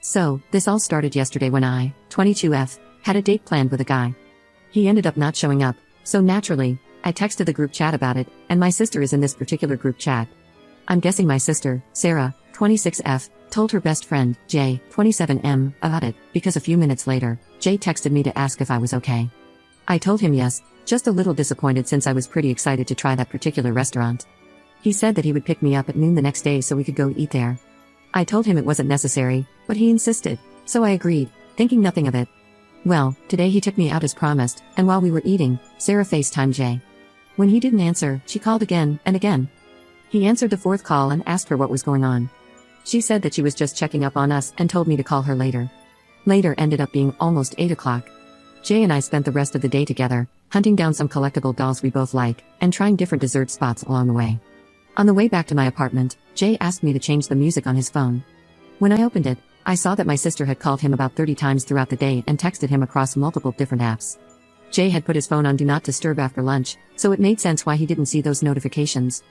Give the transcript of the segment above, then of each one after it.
So, this all started yesterday when I, 22F, had a date planned with a guy. He ended up not showing up, so naturally, I texted the group chat about it, and my sister is in this particular group chat. I'm guessing my sister, Sarah, 26F, told her best friend, Jay, 27M, about it, because a few minutes later, Jay texted me to ask if I was okay. I told him yes, just a little disappointed since I was pretty excited to try that particular restaurant. He said that he would pick me up at noon the next day so we could go eat there. I told him it wasn't necessary, but he insisted, so I agreed, thinking nothing of it. Well, today he took me out as promised, and while we were eating, Sarah FaceTimed Jay. When he didn't answer, she called again and again. He answered the fourth call and asked her what was going on. She said that she was just checking up on us and told me to call her later. Later ended up being almost 8 o'clock. Jay and I spent the rest of the day together, hunting down some collectible dolls we both like, and trying different dessert spots along the way. On the way back to my apartment, Jay asked me to change the music on his phone. When I opened it, I saw that my sister had called him about 30 times throughout the day and texted him across multiple different apps. Jay had put his phone on Do Not Disturb after lunch, so it made sense why he didn't see those notifications.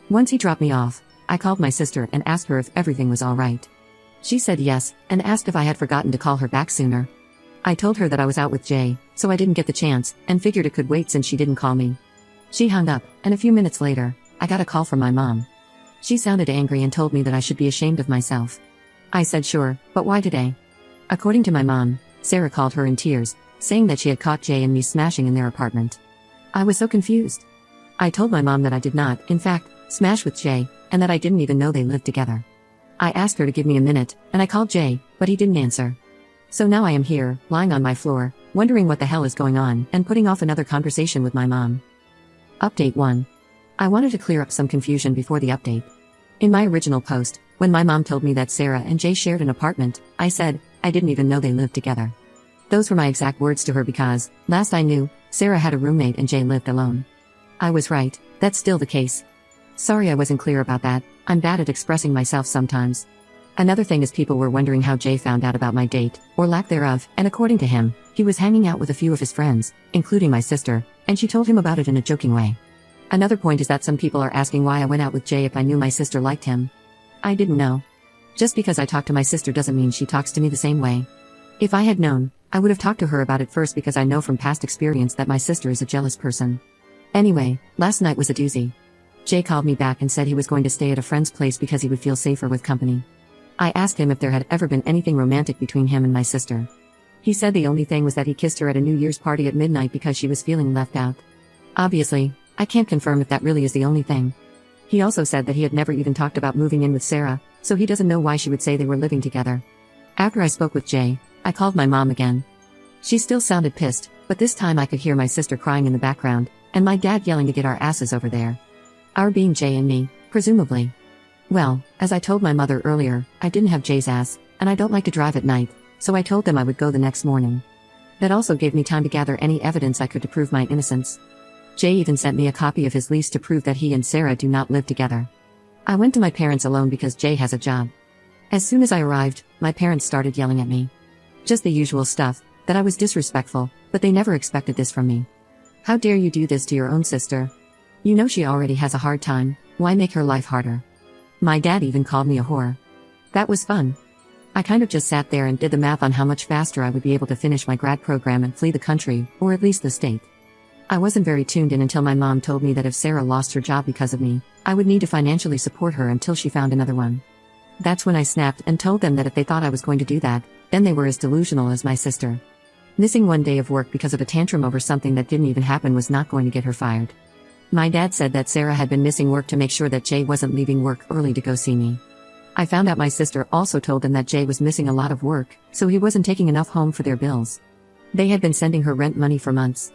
Once he dropped me off, I called my sister and asked her if everything was alright. She said yes, and asked if I had forgotten to call her back sooner. I told her that I was out with Jay, so I didn't get the chance, and figured it could wait since she didn't call me. She hung up, and a few minutes later, I got a call from my mom. She sounded angry and told me that I should be ashamed of myself. I said sure, but why today? According to my mom, Sarah called her in tears, saying that she had caught Jay and me smashing in their apartment. I was so confused. I told my mom that I did not, in fact, smash with Jay, and that I didn't even know they lived together. I asked her to give me a minute, and I called Jay, but he didn't answer. So now I am here, lying on my floor, wondering what the hell is going on, and putting off another conversation with my mom. Update 1. I wanted to clear up some confusion before the update. In my original post, when my mom told me that Sarah and Jay shared an apartment, I said, I didn't even know they lived together. Those were my exact words to her because, last I knew, Sarah had a roommate and Jay lived alone. I was right, that's still the case. Sorry I wasn't clear about that, I'm bad at expressing myself sometimes. Another thing is people were wondering how Jay found out about my date, or lack thereof, and according to him, he was hanging out with a few of his friends, including my sister, and she told him about it in a joking way. Another point is that some people are asking why I went out with Jay if I knew my sister liked him. I didn't know. Just because I talk to my sister doesn't mean she talks to me the same way. If I had known, I would have talked to her about it first because I know from past experience that my sister is a jealous person. Anyway, last night was a doozy. Jay called me back and said he was going to stay at a friend's place because he would feel safer with company. I asked him if there had ever been anything romantic between him and my sister. He said the only thing was that he kissed her at a New Year's party at midnight because she was feeling left out. Obviously, I can't confirm if that really is the only thing. He also said that he had never even talked about moving in with Sarah, so he doesn't know why she would say they were living together. After I spoke with Jay, I called my mom again. She still sounded pissed, but this time I could hear my sister crying in the background, and my dad yelling to get our asses over there. Our being Jay and me, presumably. Well, as I told my mother earlier, I didn't have Jay's ass, and I don't like to drive at night, so I told them I would go the next morning. That also gave me time to gather any evidence I could to prove my innocence. Jay even sent me a copy of his lease to prove that he and Sarah do not live together. I went to my parents alone because Jay has a job. As soon as I arrived, my parents started yelling at me. Just the usual stuff, that I was disrespectful, but they never expected this from me. How dare you do this to your own sister? You know she already has a hard time, why make her life harder? My dad even called me a whore. That was fun. I kind of just sat there and did the math on how much faster I would be able to finish my grad program and flee the country, or at least the state. I wasn't very tuned in until my mom told me that if Sarah lost her job because of me, I would need to financially support her until she found another one. That's when I snapped and told them that if they thought I was going to do that, then they were as delusional as my sister. Missing one day of work because of a tantrum over something that didn't even happen was not going to get her fired. My dad said that Sarah had been missing work to make sure that Jay wasn't leaving work early to go see me. I found out my sister also told them that Jay was missing a lot of work, so he wasn't taking enough home for their bills. They had been sending her rent money for months.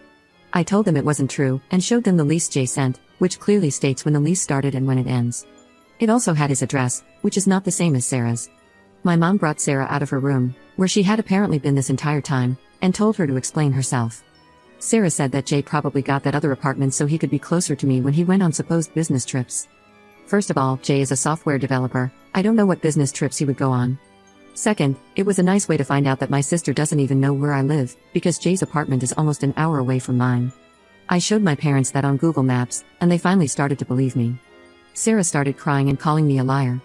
I told them it wasn't true, and showed them the lease Jay sent, which clearly states when the lease started and when it ends. It also had his address, which is not the same as Sarah's. My mom brought Sarah out of her room, where she had apparently been this entire time, and told her to explain herself. Sarah said that Jay probably got that other apartment so he could be closer to me when he went on supposed business trips. First of all, Jay is a software developer, I don't know what business trips he would go on. Second, it was a nice way to find out that my sister doesn't even know where I live, because Jay's apartment is almost an hour away from mine. I showed my parents that on Google Maps, and they finally started to believe me. Sarah started crying and calling me a liar.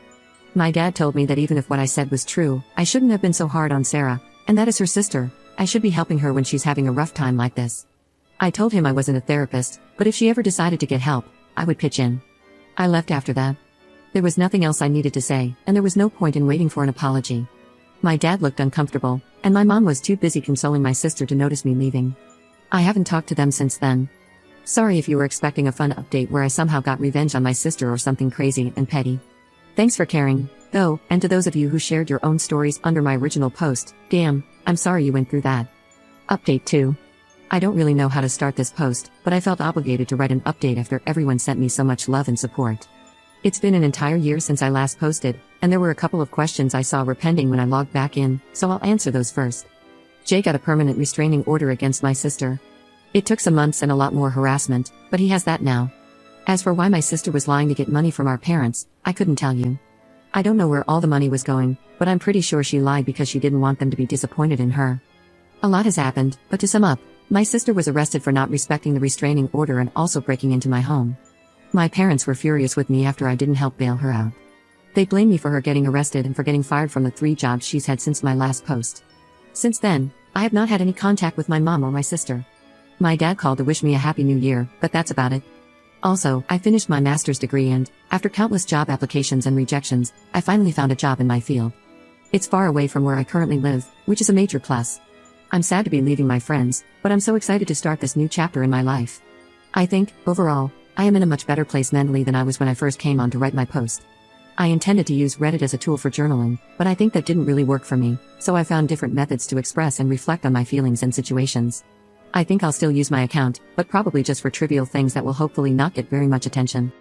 My dad told me that even if what I said was true, I shouldn't have been so hard on Sarah, and that is her sister. I should be helping her when she's having a rough time like this. I told him I wasn't a therapist, but if she ever decided to get help, I would pitch in. I left after that. There was nothing else I needed to say, and there was no point in waiting for an apology. My dad looked uncomfortable, and my mom was too busy consoling my sister to notice me leaving. I haven't talked to them since then. Sorry if you were expecting a fun update where I somehow got revenge on my sister or something crazy and petty. Thanks for caring, though, and to those of you who shared your own stories under my original post, damn, I'm sorry you went through that. Update 2. I don't really know how to start this post, but I felt obligated to write an update after everyone sent me so much love and support. It's been an entire year since I last posted, and there were a couple of questions I saw were pending when I logged back in, so I'll answer those first. Jay got a permanent restraining order against my sister. It took some months and a lot more harassment, but he has that now. As for why my sister was lying to get money from our parents, I couldn't tell you. I don't know where all the money was going, but I'm pretty sure she lied because she didn't want them to be disappointed in her. A lot has happened, but to sum up, my sister was arrested for not respecting the restraining order and also breaking into my home. My parents were furious with me after I didn't help bail her out. They blamed me for her getting arrested and for getting fired from the 3 jobs she's had since my last post. Since then, I have not had any contact with my mom or my sister. My dad called to wish me a happy new year, but that's about it. Also, I finished my master's degree and, after countless job applications and rejections, I finally found a job in my field. It's far away from where I currently live, which is a major plus. I'm sad to be leaving my friends, but I'm so excited to start this new chapter in my life. I think, overall, I am in a much better place mentally than I was when I first came on to write my post. I intended to use Reddit as a tool for journaling, but I think that didn't really work for me, so I found different methods to express and reflect on my feelings and situations. I think I'll still use my account, but probably just for trivial things that will hopefully not get very much attention.